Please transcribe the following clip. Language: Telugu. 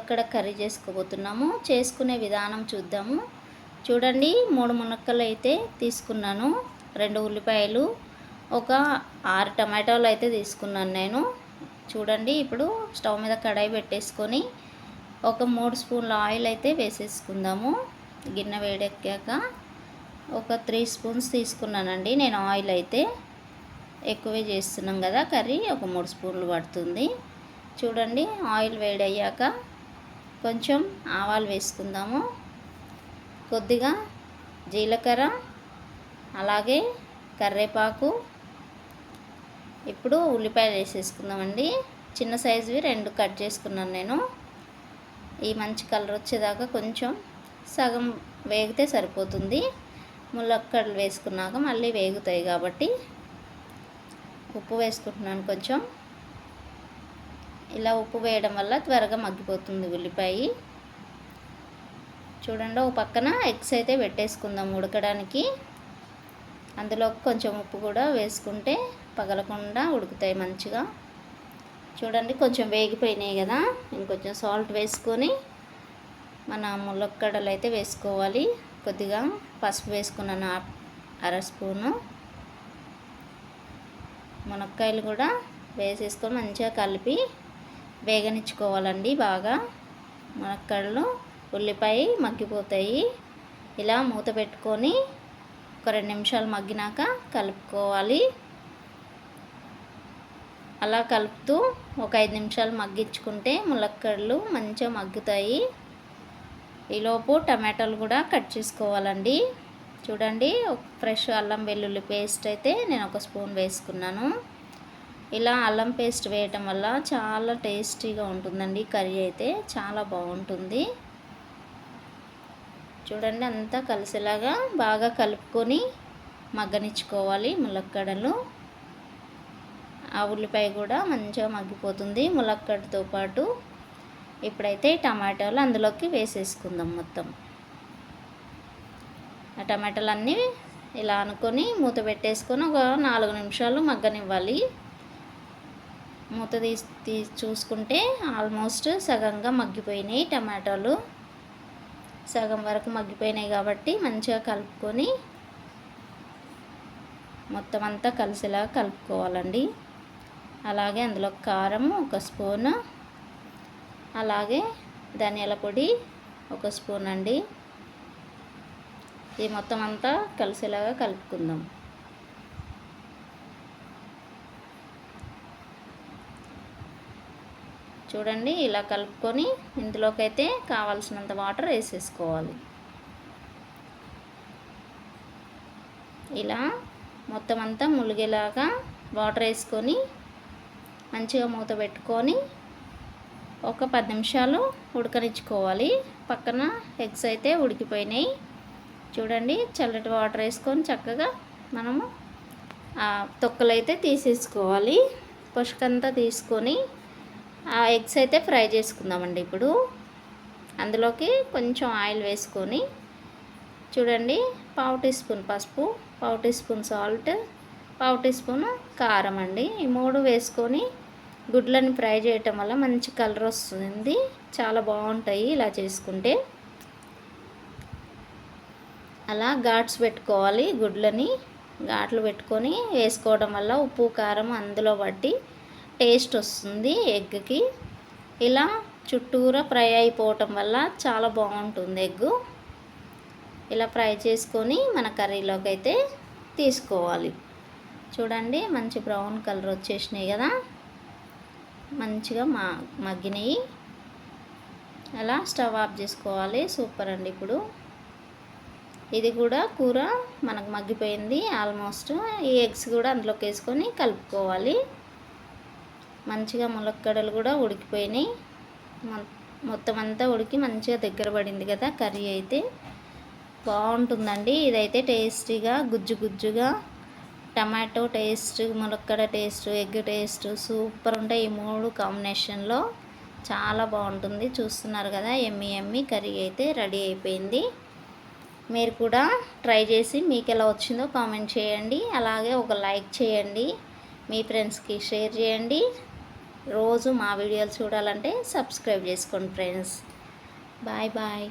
ములక్కడ కర్రీ చేసుకోబోతున్నాము. చేసుకునే విధానం చూద్దాము. చూడండి, 3 మునక్కలు అయితే తీసుకున్నాను, 2 ఉల్లిపాయలు, ఒక 6 టమాటాలు అయితే తీసుకున్నాను నేను. చూడండి, ఇప్పుడు స్టవ్ మీద కడాయి పెట్టేసుకొని ఒక 3 స్పూన్ల ఆయిల్ అయితే వేసేసుకుందాము. గిన్నె వేడెక్కాక ఒక 3 స్పూన్స్ తీసుకున్నానండి నేను. ఆయిల్ అయితే ఎక్కువే చేస్తున్నాం కదా కర్రీ, ఒక 3 స్పూన్లు పడుతుంది. చూడండి, ఆయిల్ వేడయ్యాక కొంచెం ఆవాలు వేసుకుందాము, కొద్దిగా జీలకర్ర, అలాగే కరివేపాకు. ఇప్పుడు ఉల్లిపాయలు వేసేసుకుందామండి. చిన్న సైజువి 2 కట్ చేసుకున్నాను నేను. ఈ మంచి కలర్ వచ్చేదాకా కొంచెం సగం వేగితే సరిపోతుంది. ములక్కడలు వేసుకున్నాక మళ్ళీ వేగుతాయి కాబట్టి ఉప్పు వేసుకుంటున్నాను కొంచెం. ఇలా ఉప్పు వేయడం వల్ల త్వరగా మగ్గిపోతుంది ఉల్లిపాయ. చూడండి, ఒక పక్కన ఎగ్స్ అయితే పెట్టేసుకుందాం ఉడకడానికి. అందులో కొంచెం ఉప్పు కూడా వేసుకుంటే పగలకుండా ఉడుకుతాయి మంచిగా. చూడండి, కొంచెం వేగిపోయినాయి కదా, ఇంకొంచెం సాల్ట్ వేసుకొని మన ములక్కడలు అయితే వేసుకోవాలి. కొద్దిగా పసుపు వేసుకున్నాను, 1/2 స్పూను. మునక్కాయలు కూడా వేసేసుకొని మంచిగా కలిపి వేగనిచ్చుకోవాలండి బాగా. మునక్కాడలు ఉల్లిపాయ మగ్గిపోతాయి. ఇలా మూత పెట్టుకొని ఒక 2 నిమిషాలు మగ్గినాక కలుపుకోవాలి. అలా కలుపుతూ ఒక 5 నిమిషాలు మగ్గించుకుంటే ములక్కాడలు మంచిగా మగ్గుతాయి. ఈలోపు టమాటాలు కూడా కట్ చేసుకోవాలండి. చూడండి, ఒక ఫ్రెష్ అల్లం వెల్లుల్లి పేస్ట్ అయితే నేను 1 స్పూన్ వేసుకున్నాను. ఇలా అల్లం పేస్ట్ వేయటం వల్ల చాలా టేస్టీగా ఉంటుందండి కర్రీ అయితే, చాలా బాగుంటుంది. చూడండి, అంతా కలిసేలాగా బాగా కలుపుకొని మగ్గనిచ్చుకోవాలి ములక్కాడలు. ఆ ఉల్లిపాయ కూడా మంచిగా మగ్గిపోతుంది ములక్కాడతో పాటు. ఇప్పుడైతే టమాటాలు అందులోకి వేసేసుకుందాం మొత్తం. ఆ టమాటాలు అన్నీ ఇలా అనుకొని మూత పెట్టేసుకొని ఒక 4 నిమిషాలు మగ్గనివ్వాలి. మూత తీసి చూసుకుంటే ఆల్మోస్ట్ సగంగా మగ్గిపోయినాయి టమాటాలు. సగం వరకు మగ్గిపోయినాయి కాబట్టి మంచిగా కలుపుకొని మొత్తం అంతా కలిసేలా కలుపుకోవాలండి. అలాగే అందులో కారం 1 స్పూను, అలాగే ధనియాల పొడి 1 స్పూన్ అండి. ఇది మొత్తం అంతా కలిసేలాగా కలుపుకుందాం. చూడండి, ఇలా కలుపుకొని ఇందులోకైతే కావాల్సినంత వాటర్ వేసేసుకోవాలి. ఇలా మొత్తం అంతా ములిగేలాగా వాటర్ వేసుకొని మంచిగా మూత పెట్టుకొని ఒక 10 నిమిషాలు ఉడకనిచ్చుకోవాలి. పక్కన ఎగ్స్ అయితే ఉడికిపోయినాయి. చూడండి, చల్లటి వాటర్ వేసుకొని చక్కగా మనము తొక్కలు అయితే తీసేసుకోవాలి. పొషకంతా తీసుకొని ఆ ఎగ్స్ అయితే ఫ్రై చేసుకుందామండి. ఇప్పుడు అందులోకి కొంచెం ఆయిల్ వేసుకొని చూడండి, 1/2 టీ స్పూన్ పసుపు, 1/2 teaspoon salt, 1/2 teaspoon కారం అండి. ఈ 3 వేసుకొని గుడ్లను ఫ్రై చేయటం వల్ల మంచి కలర్ వస్తుంది, చాలా బాగుంటాయి ఇలా చేసుకుంటే. అలా ఘాట్స్ పెట్టుకోవాలి, గుడ్లని ఘాట్లు పెట్టుకొని వేసుకోవడం వల్ల ఉప్పు కారం అందులో పట్టి టేస్ట్ వస్తుంది ఎగ్కి. ఇలా చుట్టూరా ఫ్రై అయిపోవటం వల్ల చాలా బాగుంటుంది ఎగ్గు. ఇలా ఫ్రై చేసుకొని మన కర్రీలోకి అయితే తీసుకోవాలి. చూడండి, మంచి బ్రౌన్ కలర్ వచ్చేసినాయి కదా, మంచిగా మగ్గినాయి. అలా స్టవ్ ఆఫ్ చేసుకోవాలి. సూపర్ అండి. ఇప్పుడు ఇది కూడా కూర మనకు మగ్గిపోయింది ఆల్మోస్ట్. ఈ ఎగ్స్ కూడా అందులోకి వేసుకొని కలుపుకోవాలి. మంచిగా ములక్కడలు కూడా ఉడికిపోయినాయి. మొత్తం అంతా ఉడికి మంచిగా దగ్గర పడింది కదా కర్రీ అయితే. బాగుంటుందండి ఇదైతే టేస్టీగా, గుజ్జు గుజ్జుగా, టమాటో టేస్ట్, ములక్కడ టేస్ట్, ఎగ్ టేస్ట్ సూపర్ ఉంటాయి. ఈ 3 కాంబినేషన్లో చాలా బాగుంటుంది. చూస్తున్నారు కదా, ఎమ్మి ఎమ్మి కర్రీ అయితే రెడీ అయిపోయింది. మీరు కూడా ట్రై చేసి మీకు ఎలా వచ్చిందో కామెంట్ చేయండి. అలాగే ఒక లైక్ చేయండి, మీ ఫ్రెండ్స్కి షేర్ చేయండి. రోజు మా వీడియోలు చూడాలంటే సబ్స్క్రైబ్ చేసుకోండి ఫ్రెండ్స్. Bye bye.